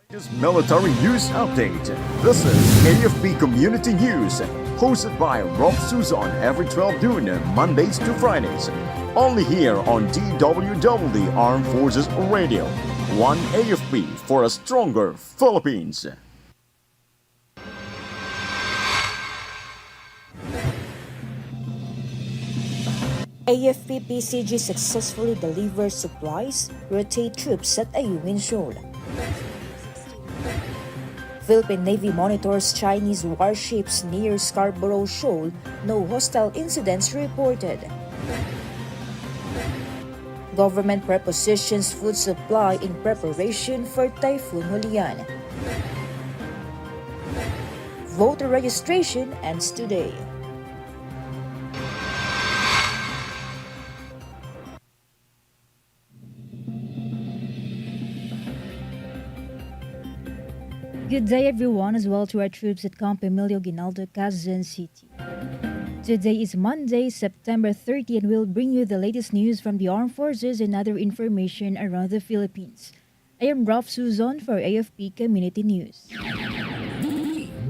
Just military news update. This is AFP Community News, hosted by Rob Suzon every 12 noon, Mondays to Fridays. Only here on DWDD Armed Forces Radio. One AFP for a stronger Philippines. AFP PCG successfully delivers supplies, rotate troops at Ayungin Shoal. Philippine Navy monitors Chinese warships near Scarborough Shoal, no hostile incidents reported. Government prepositions food supply in preparation for Typhoon Julian. Voter registration ends today. Good day everyone, as well to our troops at Camp Emilio Ginaldo, Quezon City. Today is Monday, September 30, and we'll bring you the latest news from the armed forces and other information around the Philippines. I am Ralph Suzon for AFP Community News.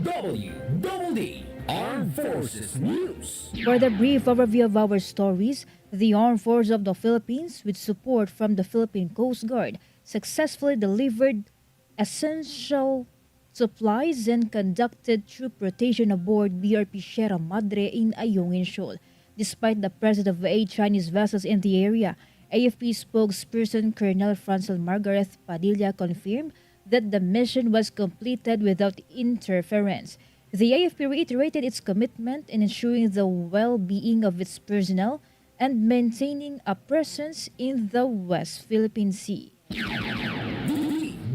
DWDD Armed Forces News. For the brief overview of our stories, the Armed Forces of the Philippines, with support from the Philippine Coast Guard, successfully delivered essential supplies and conducted troop rotation aboard BRP Sierra Madre in Ayungin Shoal. Despite the presence of 8 Chinese vessels in the area, AFP spokesperson Colonel Francel Margaret Padilla confirmed that the mission was completed without interference. The AFP reiterated its commitment in ensuring the well-being of its personnel and maintaining a presence in the West Philippine Sea.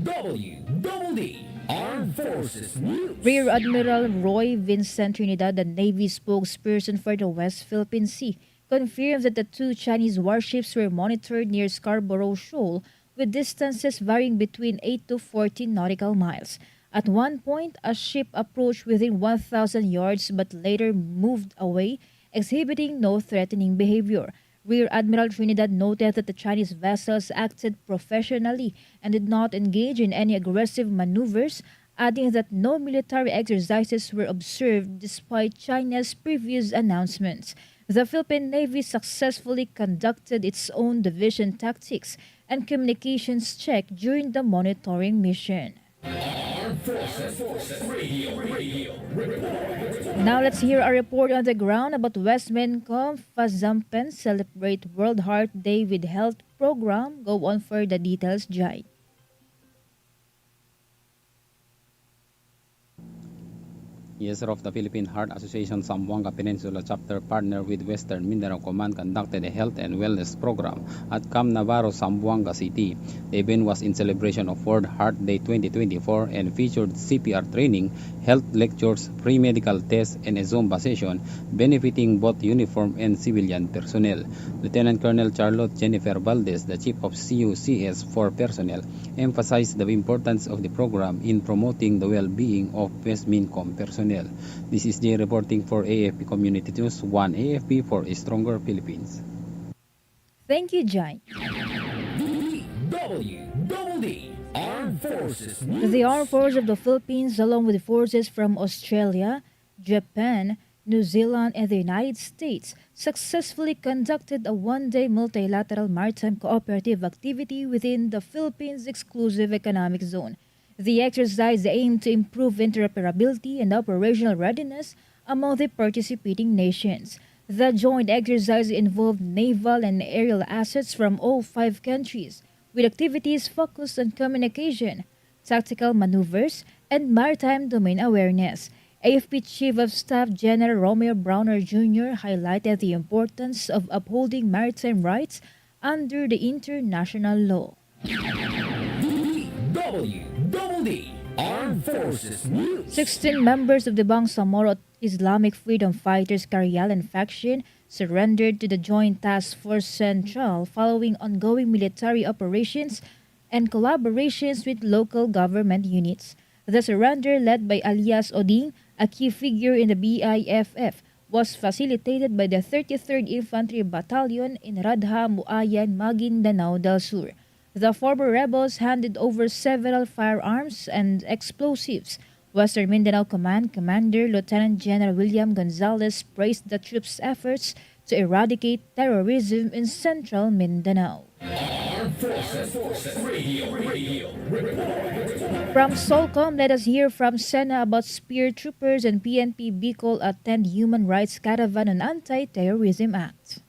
DWDD Armed Forces News. Rear Admiral Roy Vincent Trinidad, the Navy spokesperson for the West Philippine Sea, confirmed that the 2 Chinese warships were monitored near Scarborough Shoal with distances varying between 8 to 14 nautical miles. At one point, a ship approached within 1,000 yards but later moved away, exhibiting no threatening behavior. Rear Admiral Trinidad noted that the Chinese vessels acted professionally and did not engage in any aggressive maneuvers, adding that no military exercises were observed despite China's previous announcements. The Philippine Navy successfully conducted its own division tactics and communications check during the monitoring mission. Armed Forces Radio. Now let's hear a report on the ground about Westmencom Fazampen celebrate World Heart Day with health program. Go on for the details, Jai. Year of the Philippine Heart Association Zamboanga Peninsula Chapter partnered with Western Mindanao Command conducted a health and wellness program at Camp Navarro, Zamboanga City. The event was in celebration of World Heart Day 2024 and featured CPR training, health lectures, free medical tests, and a Zumba session benefiting both uniform and civilian personnel. Lieutenant Colonel Charlotte Jennifer Valdez, the Chief of CUCS for personnel, emphasized the importance of the program in promoting the well-being of Westmincom personnel. This is Jay reporting for AFP Community News, one AFP for a stronger Philippines. Thank you, Jai. DWDD Armed Forces News. The Armed Forces of the Philippines, along with forces from Australia, Japan, New Zealand, and the United States, successfully conducted a one-day multilateral maritime cooperative activity within the Philippines' exclusive economic zone. The exercise aimed to improve interoperability and operational readiness among the participating nations. The joint exercise involved naval and aerial assets from all 5 countries, with activities focused on communication, tactical maneuvers, and maritime domain awareness. AFP Chief of Staff General Romeo Browner Jr. highlighted the importance of upholding maritime rights under the international law. DWDD Armed Forces News. 16 members of the Bangsamoro Islamic Freedom Fighters Karyalan faction surrendered to the Joint Task Force Central following ongoing military operations and collaborations with local government units. The surrender, led by Alias Oding, a key figure in the BIFF, was facilitated by the 33rd Infantry Battalion in Radha, Muayan, Maguindanao del Sur. The former rebels handed over several firearms and explosives. Western Mindanao Command Commander Lieutenant General William Gonzalez praised the troops' efforts to eradicate terrorism in central Mindanao. Armed Forces Radio. From Solcom, let us hear from Sena about Spear Troopers and PNP Bicol attend Human Rights Caravan on Anti-Terrorism Act.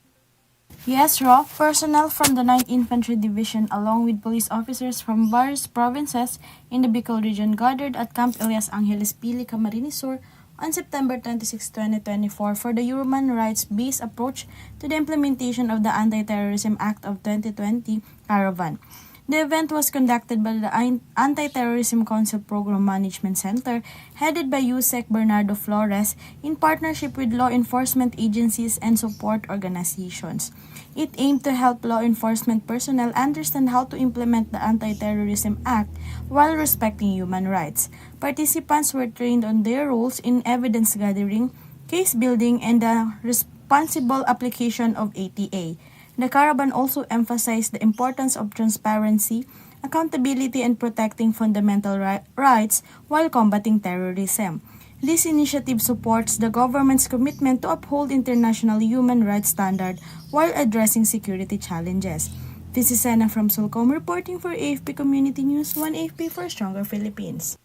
Yes, Rob, personnel from the 9th Infantry Division along with police officers from various provinces in the Bicol region gathered at Camp Elias Angeles Pili, Camarines Sur on September 26, 2024 for the human rights-based approach to the implementation of the Anti-Terrorism Act of 2020 Caravan. The event was conducted by the Anti-Terrorism Council Program Management Center, headed by USEC Bernardo Flores, in partnership with law enforcement agencies and support organizations. It aimed to help law enforcement personnel understand how to implement the Anti-Terrorism Act while respecting human rights. Participants were trained on their roles in evidence gathering, case building, and the responsible application of ATA. The caravan also emphasized the importance of transparency, accountability, and protecting fundamental rights while combating terrorism. This initiative supports the government's commitment to uphold international human rights standards while addressing security challenges. This is Sana from Solcom reporting for AFP Community News, 1 AFP for Stronger Philippines.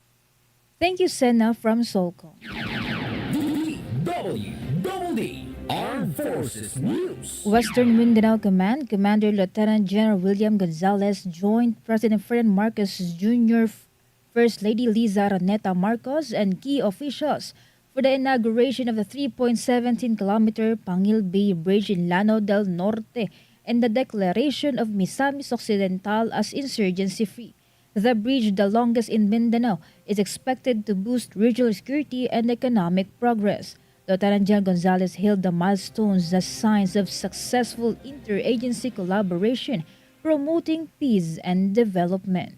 Thank you, Sena from Solcom. DWDD Armed Forces News. Western Mindanao Command Commander Lieutenant General William Gonzalez joined President Ferdinand Marcos Jr., First Lady Liza Raneta Marcos, and key officials for the inauguration of the 3.17-kilometer Pangil Bay Bridge in Lanao del Norte and the declaration of Misamis Occidental as insurgency-free. The bridge, the longest in Mindanao, is expected to boost regional security and economic progress. Lieutenant General Gonzalez hailed the milestones as signs of successful interagency collaboration promoting peace and development.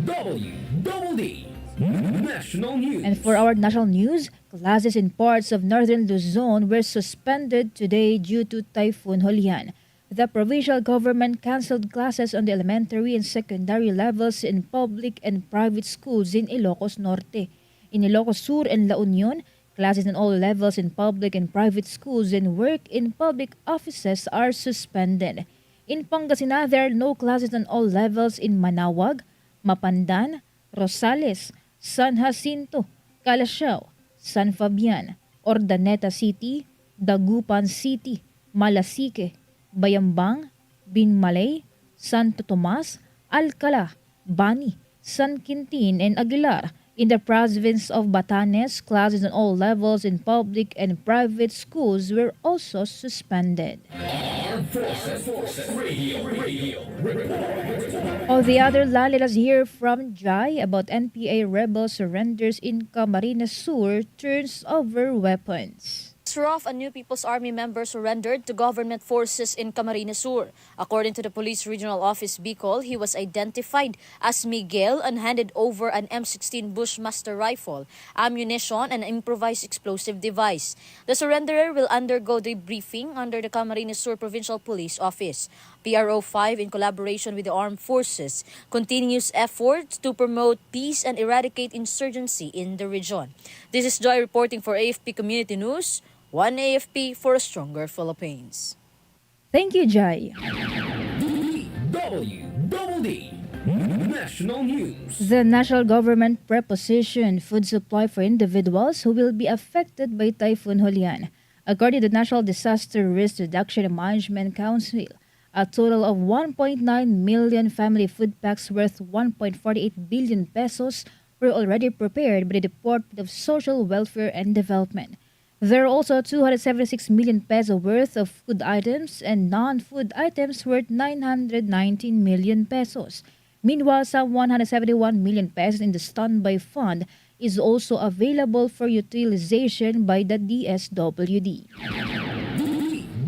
DWDD National News. And for our national news, classes in parts of northern Luzon were suspended today due to Typhoon Holian. The provincial government canceled classes on the elementary and secondary levels in public and private schools in Ilocos Norte. In Ilocos Sur and La Union, classes on all levels in public and private schools and work in public offices are suspended. In Pangasinan, there are no classes on all levels in Manawag, Mapandan, Rosales, San Jacinto, Calasiao, San Fabian, Ordaneta City, Dagupan City, Malasique, Bayambang, Binmalay, Santo Tomas, Alcala, Bani, San Quintin, and Aguilar. In the province of Batanes, classes on all levels in public and private schools were also suspended. Armed Forces Radio. On the other line, let us hear from Jai about NPA rebel surrenders in Camarines Sur turns over weapons. Rough, a new People's Army member surrendered to government forces in Camarines Sur. According to the Police Regional Office Bicol, he was identified as Miguel and handed over an M16 Bushmaster rifle, ammunition, and an improvised explosive device. The surrenderer will undergo debriefing under the Camarines Sur Provincial Police Office. PRO 5, in collaboration with the armed forces, continues efforts to promote peace and eradicate insurgency in the region. This is Joy reporting for AFP Community News, 1 AFP for a stronger Philippines. Thank you, Jai. DWDD National News. The national government prepositioned food supply for individuals who will be affected by Typhoon Holian. According to the National Disaster Risk Reduction and Management Council, a total of 1.9 million family food packs worth 1.48 billion pesos were already prepared by the Department of Social Welfare and Development. There are also 276 million peso worth of food items and non-food items worth 919 million pesos. Meanwhile, some 171 million pesos in the standby fund is also available for utilization by the DSWD.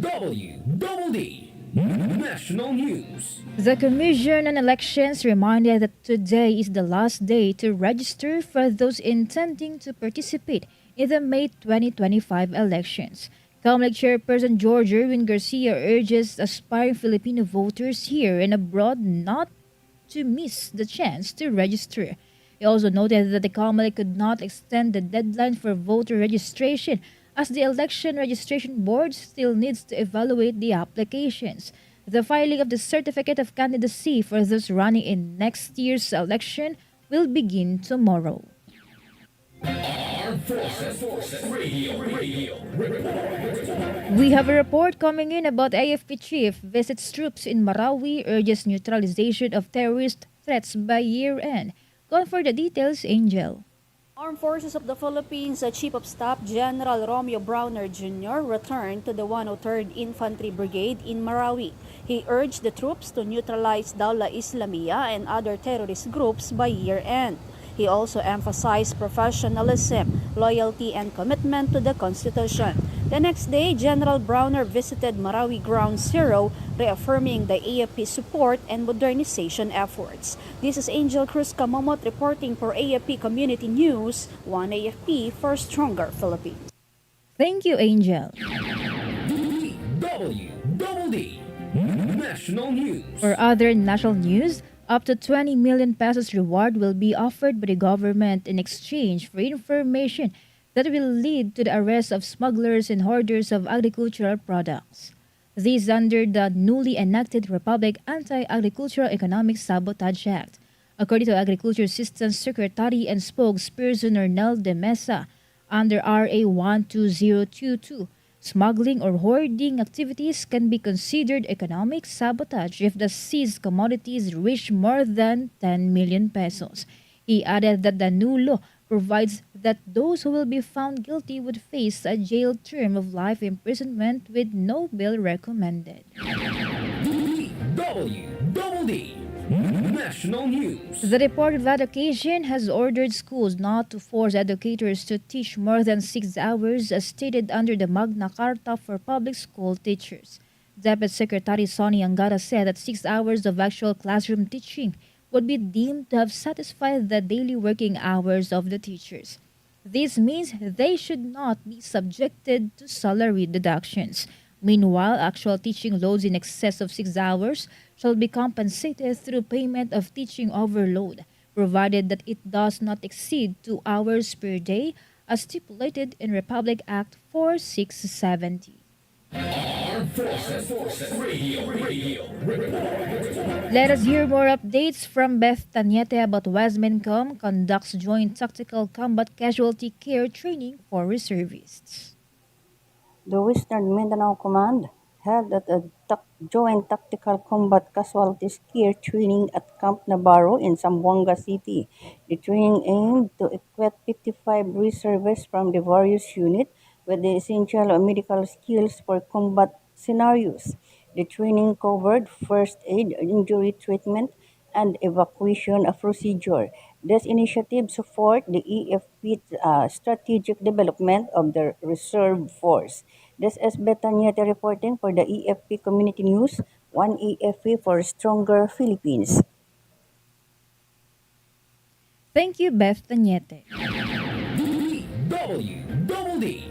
DWDD National News. The Commission on Elections reminded that today is the last day to register for those intending to participate in the May 2025 elections. COMELEC Chairperson George Erwin Garcia urges aspiring Filipino voters here and abroad not to miss the chance to register. He also noted that the COMELEC could not extend the deadline for voter registration as the Election Registration Board still needs to evaluate the applications. The filing of the certificate of candidacy for those running in next year's election will begin tomorrow. Armed Forces Radio. We have a report coming in about AFP chief visits troops in Marawi, urges neutralization of terrorist threats by year-end. Gone for the details, Angel. Armed Forces of the Philippines Chief of Staff General Romeo Browner Jr. returned to the 103rd Infantry Brigade in Marawi. He urged the troops to neutralize Dawla Islamiyah and other terrorist groups by year-end. He also emphasized professionalism, loyalty, and commitment to the Constitution. The next day, General Browner visited Marawi Ground Zero, reaffirming the AFP support and modernization efforts. This is Angel Cruz Camomot reporting for AFP Community News, 1 AFP for Stronger Philippines. Thank you, Angel. DWDD National News. For other national news, up to 20 million pesos reward will be offered by the government in exchange for information that will lead to the arrest of smugglers and hoarders of agricultural products. This under the newly enacted Republic Anti-Agricultural Economic Sabotage Act. According to Agriculture Assistance Secretary and spokesperson Ornel de Mesa, under RA 12022, smuggling or hoarding activities can be considered economic sabotage if the seized commodities reach more than 10 million pesos. He added that the new law provides that those who will be found guilty would face a jail term of life imprisonment with no bail recommended. DWDD National News. The Department of Education has ordered schools not to force educators to teach more than 6 hours as stated under the Magna Carta for public school teachers. Deputy Secretary Sonny Angara said that 6 hours of actual classroom teaching would be deemed to have satisfied the daily working hours of the teachers. This means they should not be subjected to salary deductions. Meanwhile, actual teaching loads in excess of 6 hours shall be compensated through payment of teaching overload, provided that it does not exceed 2 hours per day as stipulated in Republic Act 4670. Armed Forces Radio. Let us hear more updates from Beth Tanyete about Westmincom conducts joint tactical combat casualty care training for reservists. The Western Mindanao Command held a joint tactical combat casualties care training at Camp Navarro in Zamboanga City. The training aimed to equip 55 reservists from the various units with the essential medical skills for combat scenarios. The training covered first aid, injury treatment, and evacuation procedure. This initiative support the AFP strategic development of the reserve force. This is Betanyete reporting for the AFP Community News, 1 AFP for Stronger Philippines. Thank you, Beth Tanyete. DWDD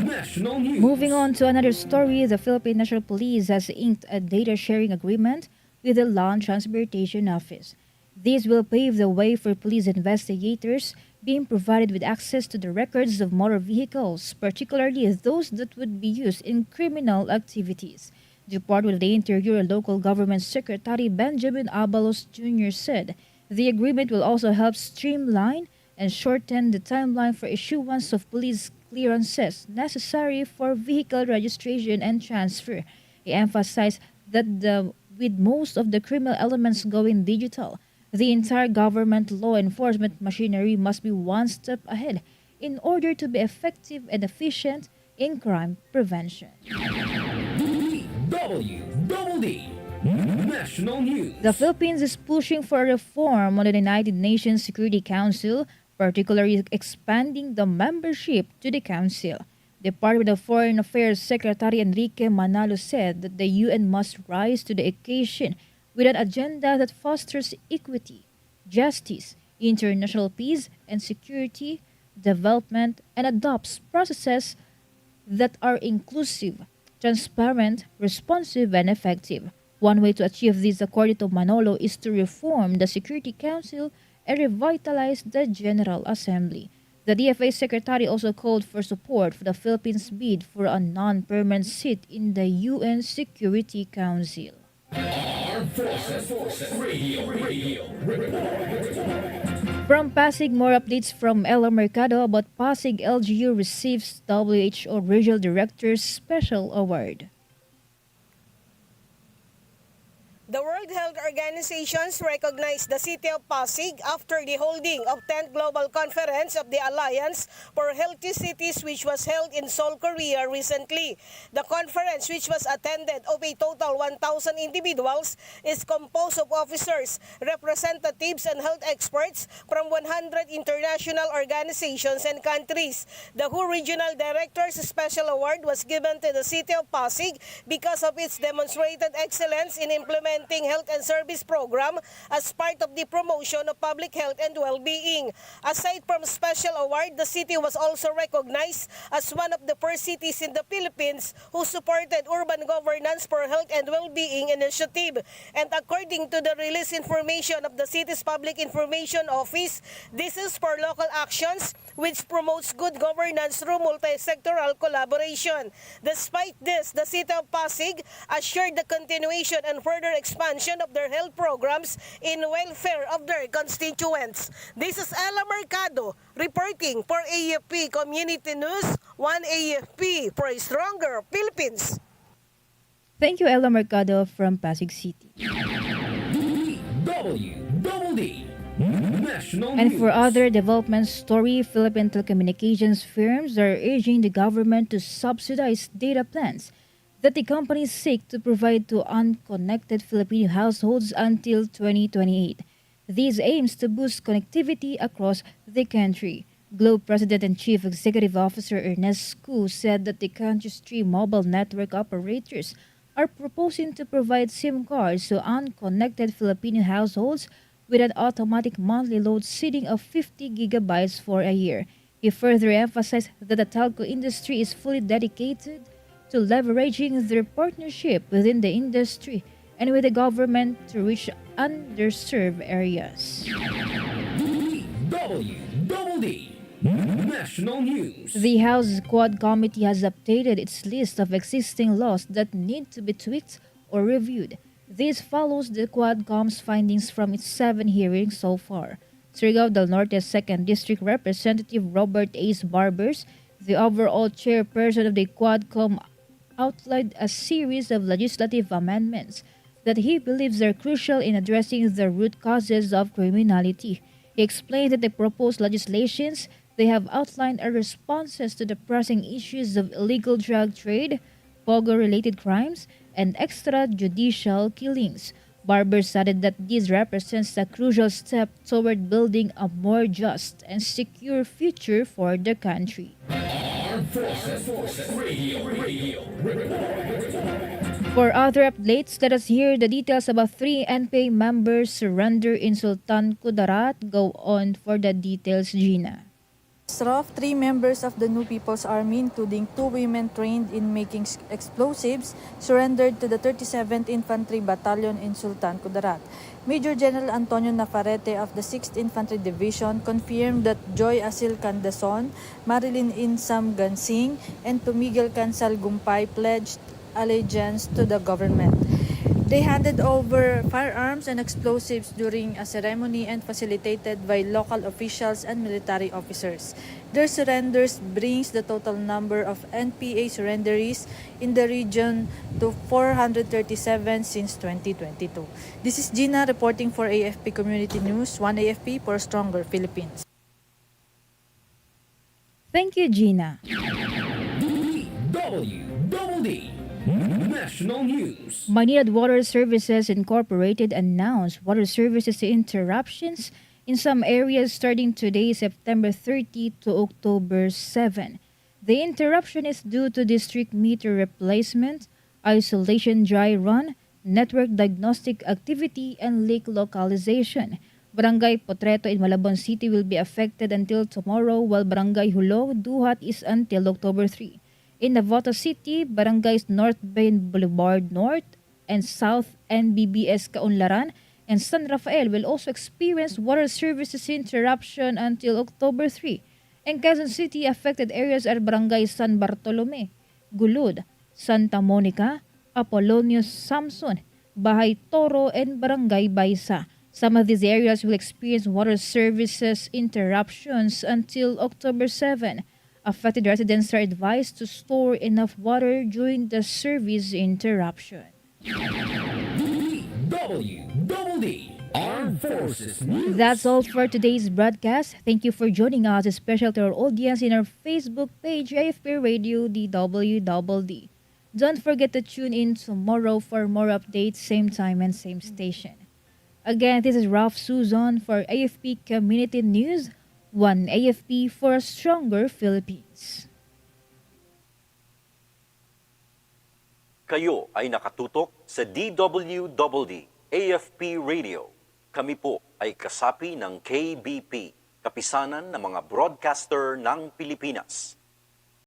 National News. Moving on to another story, the Philippine National Police has inked a data sharing agreement with the Land Transportation Office. This will pave the way for police investigators being provided with access to the records of motor vehicles, particularly those that would be used in criminal activities. The Department of the Interior Local Government Secretary Benjamin Abalos Jr. said the agreement will also help streamline and shorten the timeline for issuance of police clearances necessary for vehicle registration and transfer. He emphasized that with most of the criminal elements going digital, the entire government law enforcement machinery must be one step ahead in order to be effective and efficient in crime prevention. DWDD National News. The Philippines is pushing for reform on the United Nations Security Council, particularly expanding the membership to the council. Department of Foreign Affairs Secretary Enrique Manalo said that the UN must rise to the occasion with an agenda that fosters equity, justice, international peace and security, development, and adopts processes that are inclusive, transparent, responsive, and effective. One way to achieve this, according to Manolo, is to reform the Security Council and revitalize the General Assembly. The DFA secretary also called for support for the Philippines' bid for a non-permanent seat in the UN Security Council. Armed Forces Radio. From Pasig, more updates from Ella Mercado about Pasig LGU receives WHO Regional Director's Special Award. The World Health Organization recognized the city of Pasig after the holding of 10th Global Conference of the Alliance for Healthy Cities, which was held in Seoul, Korea recently. The conference, which was attended of a total 1,000 individuals, is composed of officers, representatives, and health experts from 100 international organizations and countries. The WHO Regional Director's Special Award was given to the city of Pasig because of its demonstrated excellence in implementing health and service program as part of the promotion of public health and well-being. Aside from special award, the city was also recognized as one of the first cities in the Philippines who supported urban governance for health and well-being initiative. And according to the release information of the city's Public Information Office, this is for local actions which promotes good governance through multi-sectoral collaboration. Despite this, the city of Pasig assured the continuation and further expansion of their health programs in welfare of their constituents. This is Ella Mercado reporting for AFP Community News, 1 AFP for a stronger Philippines. Thank you, Ella Mercado from Pasig City. DWDD National And News. for other development story, Philippine telecommunications firms are urging the government to subsidize data plans that the companies seek to provide to unconnected Filipino households until 2028. This aims to boost connectivity across the country. Globe President and Chief Executive Officer Ernest Cu said that the country's three mobile network operators are proposing to provide SIM cards to unconnected Filipino households with an automatic monthly load ceiling of 50 gigabytes for a year. He further emphasized that the telco industry is fully dedicated to leveraging their partnership within the industry and with the government to reach underserved areas. DWDD National News. The House Quad Committee has updated its list of existing laws that need to be tweaked or reviewed. This follows the Quadcom's findings from its 7 hearings so far. Surigao del Norte's 2nd District Representative Robert Ace Barbers, the overall chairperson of the Quadcom, outlined a series of legislative amendments that he believes are crucial in addressing the root causes of criminality. He explained that the proposed legislations they have outlined are responses to the pressing issues of illegal drug trade, POGO-related crimes, and extrajudicial killings. Barbers added that this represents a crucial step toward building a more just and secure future for the country. Armed Forces Radio. For other updates, let us hear the details about 3 NPA members surrender in Sultan Kudarat. Go on for the details, Gina. Of 3 members of the New People's Army, including 2 women trained in making explosives, surrendered to the 37th Infantry Battalion in Sultan Kudarat. Major General Antonio Nafarrete of the 6th Infantry Division confirmed that Joy Asil Candason, Marilyn Insam Gansing, and Tumigil Cansal Gumpay pledged allegiance to the government. They handed over firearms and explosives during a ceremony and facilitated by local officials and military officers. Their surrenders brings the total number of NPA surrenderies in the region to 437 since 2022. This is Gina reporting for AFP Community News, 1 AFP for Stronger Philippines. Thank you, Gina. DWDD National News. Manila Water Services Incorporated announced water services interruptions in some areas starting today, September 30 to October 7. The interruption is due to district meter replacement, isolation dry run, network diagnostic activity, and leak localization. Barangay Potreto in Malabon City will be affected until tomorrow, while Barangay Hulog, Duhat is until October 3. In Navotas City, barangays North Bain Boulevard North and South NBBS Kaunlaran and San Rafael will also experience water services interruption until October 3. In Quezon City, affected areas are Barangay San Bartolome, Gulud, Santa Monica, Apollonius Samson, Bahay Toro, and Barangay Baisa. Some of these areas will experience water services interruptions until October 7. Affected residents are advised to store enough water during the service interruption. DWDD Armed Forces News. That's all for today's broadcast. Thank you for joining us, especially to our audience in our Facebook page, AFP Radio DWDD. Don't forget to tune in tomorrow for more updates, same time and same station. Again, this is Ralph Susan for AFP Community News, one AFP for a stronger Philippines. Kayo ay nakatutok sa DWDD AFP Radio. Kami po ay kasapi ng KBP, Kapisanan ng mga Broadcaster ng Pilipinas.